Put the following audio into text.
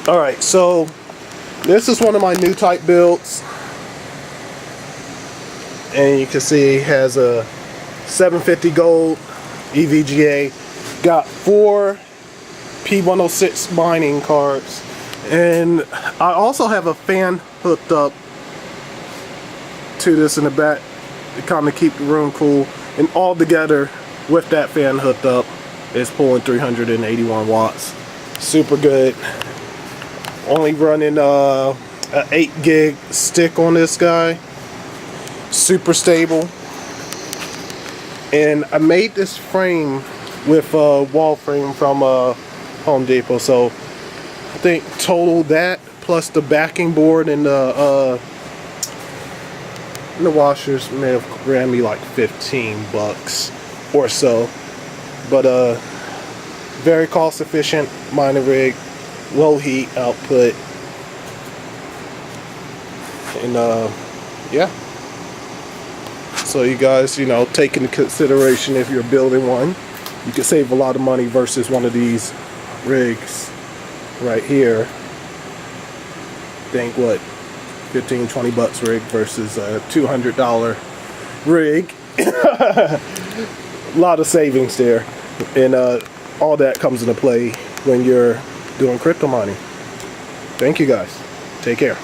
Alright, so this is one of my new type builds, and you can see it has a 750 gold EVGA, got 4 P106 mining cards, and I also have a fan hooked up to this in the back to kind of keep the room cool, and all together with that fan hooked up it's pulling 381 watts. Super good. Only running a 8 gig stick on this guy. Super stable. And I made this frame with a wall frame from Home Depot, so I think total that plus the backing board and the washers may have ran me like 15 bucks or so. But very cost efficient mining rig, low heat output, and yeah. So you guys, take into consideration if you're building one, you can save a lot of money versus one of these rigs right here. Think what, 15-20 bucks rig versus a $200 rig. A lot of savings there, and all that comes into play when you're doing crypto mining. Thank you guys. Take care.